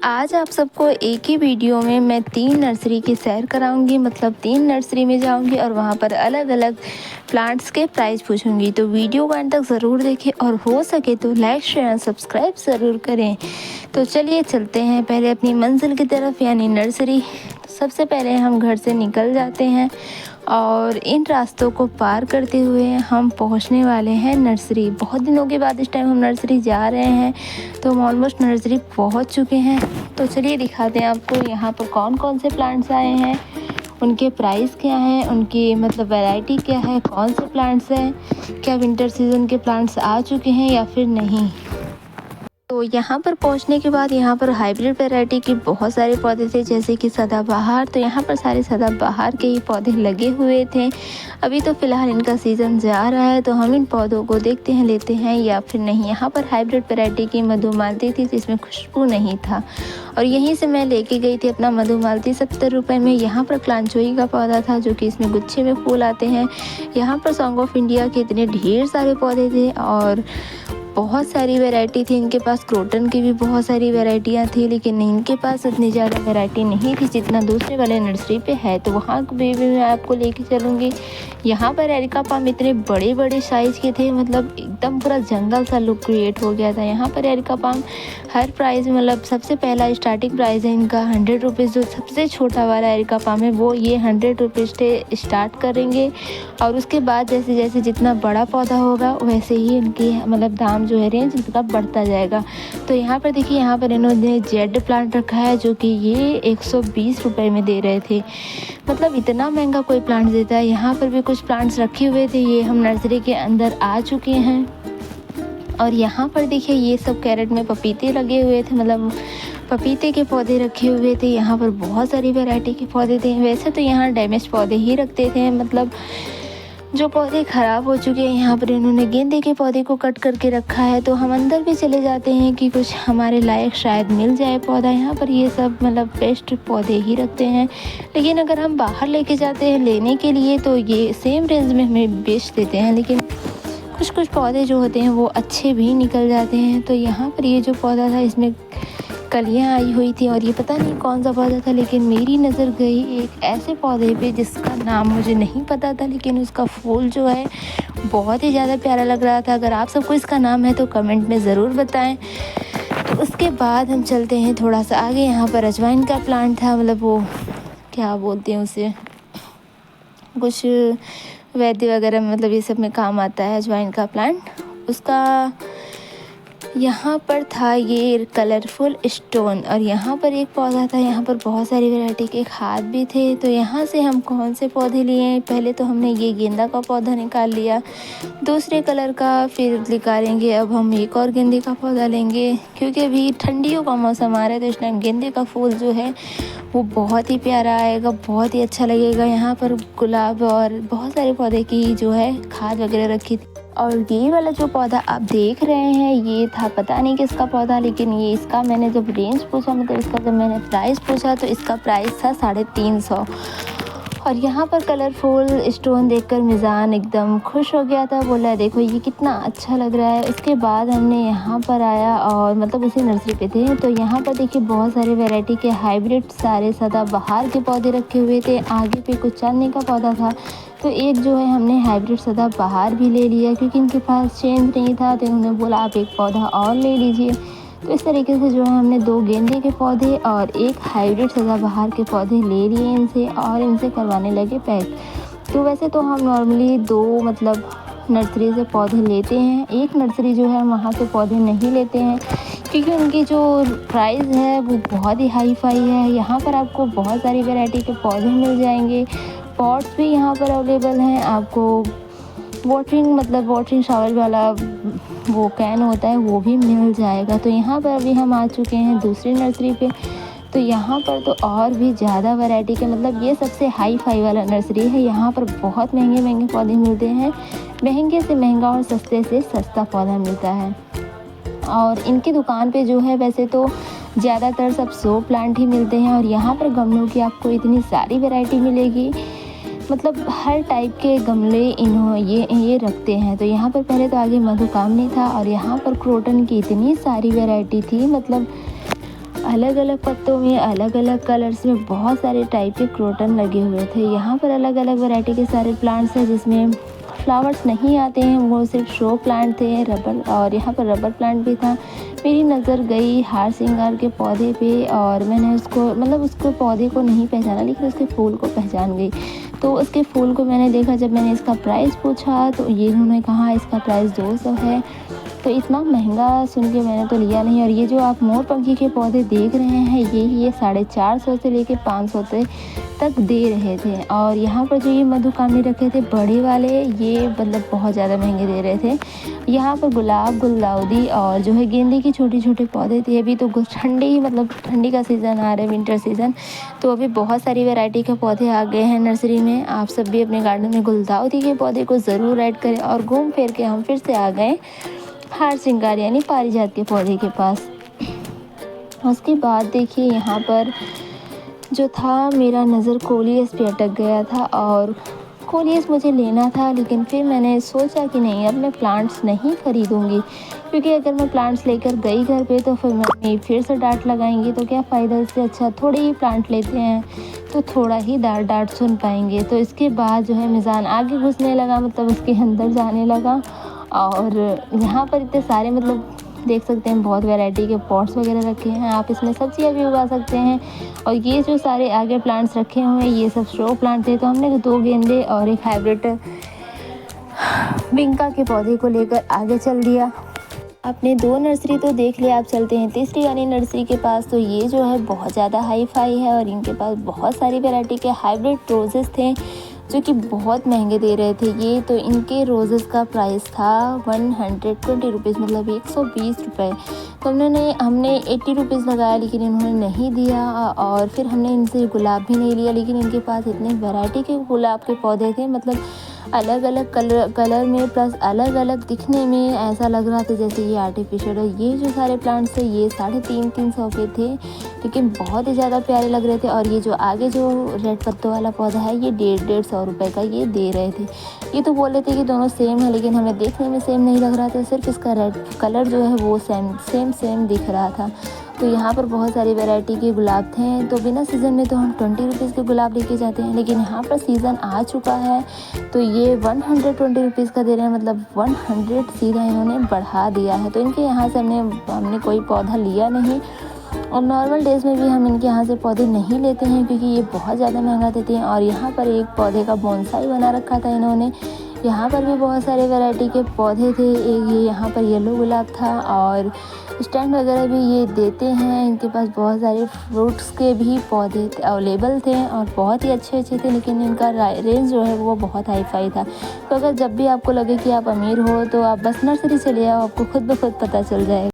आज आप सबको एक ही वीडियो में मैं 3 नर्सरी की सैर कराऊंगी। मतलब 3 नर्सरी में जाऊंगी और वहां पर अलग अलग प्लांट्स के प्राइस पूछूंगी। तो वीडियो को अंत तक ज़रूर देखें और हो सके तो लाइक शेयर सब्सक्राइब ज़रूर करें। तो चलिए चलते हैं पहले अपनी मंजिल की तरफ यानी नर्सरी। सबसे पहले हम घर से निकल जाते हैं और इन रास्तों को पार करते हुए हम पहुंचने वाले हैं नर्सरी। बहुत दिनों के बाद इस टाइम हम नर्सरी जा रहे हैं, तो हम ऑलमोस्ट नर्सरी पहुंच चुके हैं। तो चलिए दिखाते हैं आपको यहाँ पर कौन कौन से प्लांट्स आए हैं, उनके प्राइस क्या हैं, उनकी मतलब वैरायटी क्या है, कौन से प्लांट्स हैं, क्या विंटर सीजन के प्लांट्स आ चुके हैं या फिर नहीं। तो यहाँ पर पहुँचने के बाद यहाँ पर हाइब्रिड वैरायटी के बहुत सारे पौधे थे, जैसे कि सदाबहार। तो यहाँ पर सारे सदाबहार के ही पौधे लगे हुए थे। अभी तो फ़िलहाल इनका सीज़न जा रहा है, तो हम इन पौधों को देखते हैं लेते हैं या फिर नहीं। यहाँ पर हाइब्रिड वैरायटी की मधुमालती थी जिसमें खुशबू नहीं था, और यहीं से मैं लेके गई थी अपना मधुमालती 70 रुपये में। यहाँ पर क्लांचोई का पौधा था जो कि इसमें गुच्छे में फूल आते हैं। यहाँ पर सॉन्ग ऑफ इंडिया के इतने ढेर सारे पौधे थे और बहुत सारी वैरायटी थी इनके पास। क्रोटन की भी बहुत सारी वैरायटियाँ थी, लेकिन इनके पास इतनी ज़्यादा वैरायटी नहीं थी जितना दूसरे वाले नर्सरी पे है। तो वहाँ भी मैं आपको लेके चलूँगी। यहाँ पर एरिका पाम इतने बड़े बड़े साइज़ के थे, मतलब एकदम पूरा जंगल सा लुक क्रिएट हो गया था। यहाँ पर एरिका पाम हर प्राइस मतलब सबसे पहला स्टार्टिंग प्राइस है इनका 100 रुपीज़। जो सबसे छोटा वाला एरिका पाम है वो ये 100 रुपीज़ से स्टार्ट करेंगे, और उसके बाद जैसे जैसे जितना बड़ा पौधा होगा वैसे ही इनकी मतलब दाम जो है रेंज इसका बढ़ता जाएगा। तो यहाँ पर देखिए, यहाँ पर इन्होंने जेड प्लांट रखा है जो कि ये 120 रुपये में दे रहे थे। मतलब इतना महंगा कोई प्लांट देता है। यहाँ पर भी कुछ प्लांट्स रखे हुए थे, ये हम नर्सरी के अंदर आ चुके हैं। और यहाँ पर देखिए ये सब कैरेट में पपीते लगे हुए थे, मतलब पपीते के पौधे रखे हुए थे। यहाँ पर बहुत सारी वैरायटी के पौधे थे। वैसे तो यहाँ डैमेज पौधे ही रखते थे, मतलब जो पौधे ख़राब हो चुके हैं। यहाँ पर इन्होंने गेंदे के पौधे को कट करके रखा है। तो हम अंदर भी चले जाते हैं कि कुछ हमारे लायक शायद मिल जाए पौधा। यहाँ पर ये सब मतलब बेस्ट पौधे ही रखते हैं, लेकिन अगर हम बाहर लेके जाते हैं लेने के लिए तो ये सेम रेंज में हमें बेच देते हैं। लेकिन कुछ कुछ पौधे जो होते हैं वो अच्छे भी निकल जाते हैं। तो यहाँ पर ये जो पौधा था इसमें कलियाँ आई हुई थी, और ये पता नहीं कौन सा पौधा था, लेकिन मेरी नज़र गई एक ऐसे पौधे पे जिसका नाम मुझे नहीं पता था, लेकिन उसका फूल जो है बहुत ही ज़्यादा प्यारा लग रहा था। अगर आप सबको इसका नाम है तो कमेंट में ज़रूर बताएं। तो उसके बाद हम चलते हैं थोड़ा सा आगे। यहाँ पर अजवाइन का प्लांट था, मतलब वो क्या बोलते हैं उसे, कुछ वैद्य वगैरह में मतलब ये सब में काम आता है अजवाइन का प्लांट। उसका यहाँ पर था ये कलरफुल स्टोन, और यहाँ पर एक पौधा था। यहाँ पर बहुत सारी वैरायटी के खाद भी थे। तो यहाँ से हम कौन से पौधे लिए, पहले तो हमने ये गेंदा का पौधा निकाल लिया दूसरे कलर का, फिर निकालेंगे अब हम एक और गेंदे का पौधा लेंगे, क्योंकि अभी ठंडियों का मौसम आ रहा है। तो इस टाइम गेंदे का फूल जो है वो बहुत ही प्यारा आएगा, बहुत ही अच्छा लगेगा। यहाँ पर गुलाब और बहुत सारे पौधे की जो है खाद वगैरह रखी थी। और ये वाला जो पौधा आप देख रहे हैं ये था पता नहीं किसका पौधा, लेकिन ये इसका मैंने जब रेंज पूछा, मतलब इसका जब मैंने प्राइस पूछा तो इसका प्राइस था 350। और यहाँ पर कलरफुल स्टोन देखकर मिज़ान एकदम खुश हो गया था, बोला देखो ये कितना अच्छा लग रहा है। उसके बाद हमने यहाँ पर आया और मतलब उसी नर्सरी पे थे। तो यहाँ पर देखिए बहुत सारे वैरायटी के हाइब्रिड सारे सदाबहार के पौधे रखे हुए थे। आगे पे कुछ चांदनी का पौधा था, तो एक जो है हमने हाइब्रिड सदाबहार भी ले लिया, क्योंकि इनके पास चेंज नहीं था। तो उन्होंने बोला आप एक पौधा और ले लीजिए। तो इस तरीके से जो है हमने 2 गेंदे के पौधे और एक हाइब्रिड सदाबहार के पौधे ले लिए इनसे, और इनसे करवाने लगे पैक। तो वैसे तो हम नॉर्मली 2 मतलब नर्सरी से पौधे लेते हैं, एक नर्सरी जो है वहाँ से पौधे नहीं लेते हैं, क्योंकि उनकी जो प्राइस है वो बहुत ही हाई फाई है। यहाँ पर आपको बहुत सारी वैरायटी के पौधे मिल जाएंगे। पॉट्स भी यहाँ पर अवेलेबल हैं। आपको वाटरिंग शावर वाला वो कैन होता है वो भी मिल जाएगा। तो यहाँ पर अभी हम आ चुके हैं दूसरी नर्सरी पे। तो यहाँ पर तो और भी ज़्यादा वैरायटी के, मतलब ये सबसे हाई फाई वाला नर्सरी है। यहाँ पर बहुत महंगे महंगे पौधे मिलते हैं, महंगे से महंगा और सस्ते से सस्ता पौधा मिलता है। और इनकी दुकान पे जो है वैसे तो ज़्यादातर सब शो प्लांट ही मिलते हैं, और यहाँ पर गमलों की आपको इतनी सारी वैरायटी मिलेगी, मतलब हर टाइप के गमले ये रखते हैं। तो यहाँ पर पहले तो आगे मधुकामनी था, और यहाँ पर क्रोटन की इतनी सारी वैरायटी थी, मतलब अलग अलग पत्तों में अलग अलग कलर्स में बहुत सारे टाइप के क्रोटन लगे हुए थे। यहाँ पर अलग अलग वैरायटी के सारे प्लांट्स हैं जिसमें फ्लावर्स नहीं आते हैं, वो सिर्फ शो प्लांट थे। रबर, और यहाँ पर रबर प्लांट भी था। मेरी नज़र गई हार श्रृंगार के पौधे पे और मैंने उसको पौधे को नहीं पहचाना, लेकिन उसके फूल को पहचान गई। तो उसके फूल को मैंने देखा, जब मैंने इसका प्राइस पूछा तो ये उन्होंने कहा इसका प्राइस 200 है। तो इतना महंगा सुन के मैंने तो लिया नहीं। और ये जो आप मोरपंखी के पौधे देख रहे हैं, ये 450 से लेके 500 तक दे रहे थे। और यहाँ पर जो ये मधुकामनी रखे थे बड़े वाले, ये मतलब बहुत ज़्यादा महंगे दे रहे थे। यहाँ पर गुलाब, गुलदाउदी और जो है गेंदे की छोटे छोटे पौधे थे। अभी तो ठंडी का सीज़न आ रहा है, विंटर सीज़न, तो अभी बहुत सारी वैरायटी के पौधे आ गए हैं नर्सरी में। आप सब भी अपने गार्डन में गुलदाउदी के पौधे को ज़रूर ऐड करें। और घूम फिर के हम फिर से आ गए हार श्रृंगार यानी पारिजात के पौधे के पास। उसके बाद देखिए यहाँ पर जो था, मेरा नज़र कोलियस पे अटक गया था और कोलियस मुझे लेना था। लेकिन फिर मैंने सोचा कि नहीं, अब मैं प्लांट्स नहीं ख़रीदूँगी, क्योंकि अगर मैं प्लांट्स लेकर गई घर पे तो फिर मम्मी फिर से डांट लगाएंगी, तो क्या फ़ायदा। इससे अच्छा थोड़े ही प्लांट लेते हैं तो थोड़ा ही डांट सुन पाएंगे। तो इसके बाद जो है मिज़ान आगे घुसने लगा, उसके अंदर जाने लगा। और यहाँ पर इतने सारे देख सकते हैं, बहुत वैरायटी के पॉट्स वगैरह रखे हैं। आप इसमें सब्जियां भी उगा सकते हैं। और ये जो सारे आगे प्लांट्स रखे हुए हैं, ये सब शो प्लांट थे। तो हमने 2 गेंदे और एक हाइब्रिड बिंका के पौधे को लेकर आगे चल दिया। आपने 2 नर्सरी तो देख लिया, आप चलते हैं तीसरी वाली नर्सरी के पास। तो ये जो है बहुत ज़्यादा हाई फाई है और इनके पास बहुत सारी वैरायटी के हाइब्रिड रोजेस थे जो कि बहुत महंगे दे रहे थे। ये तो इनके रोजेस का प्राइस था 120 रुपीज़, 120 रुपये। तो हमने 80 रुपीज़ लगाया, लेकिन इन्होंने नहीं दिया। और फिर हमने इनसे गुलाब भी नहीं लिया, लेकिन इनके पास इतने वैरायटी के गुलाब के पौधे थे, अलग अलग कलर में, प्लस अलग अलग दिखने में ऐसा लग रहा था जैसे ये आर्टिफिशियल है। ये जो सारे प्लांट्स थे ये 350 के थे, लेकिन बहुत ही ज़्यादा प्यारे लग रहे थे। और ये जो आगे जो रेड पत्तों वाला पौधा है, ये 150 रुपये का ये दे रहे थे। ये तो बोल रहे थे कि दोनों सेम है, लेकिन हमें देखने में सेम नहीं लग रहा था, सिर्फ इसका रेड कलर जो है वो सेम दिख रहा था। तो यहाँ पर बहुत सारी वैरायटी के गुलाब थे। तो बिना सीज़न में तो हम 20 रुपीज़ के गुलाब लेके जाते हैं, लेकिन यहाँ पर सीज़न आ चुका है तो ये 120 रुपीज़ का दे रहे हैं, 100 सीधा इन्होंने बढ़ा दिया है। तो इनके यहाँ से हमने कोई पौधा लिया नहीं। और नॉर्मल डेज़ में भी हम इनके यहाँ से पौधे नहीं लेते हैं, क्योंकि ये बहुत ज़्यादा महंगा देते हैं। और यहाँ पर एक पौधे का बोनसाई बना रखा था इन्होंने। यहाँ पर भी बहुत सारे वैरायटी के पौधे थे। एक ये यहाँ पर येलो गुलाब था और स्टैंड वगैरह भी ये देते हैं। इनके पास बहुत सारे फ्रूट्स के भी पौधे अवेलेबल थे और बहुत ही अच्छे थे, लेकिन इनका रेंज जो है वो बहुत हाई फाई था। तो अगर जब भी आपको लगे कि आप अमीर हो तो आप बस नर्सरी चले आओ, आपको खुद ब खुद पता चल जाएगा।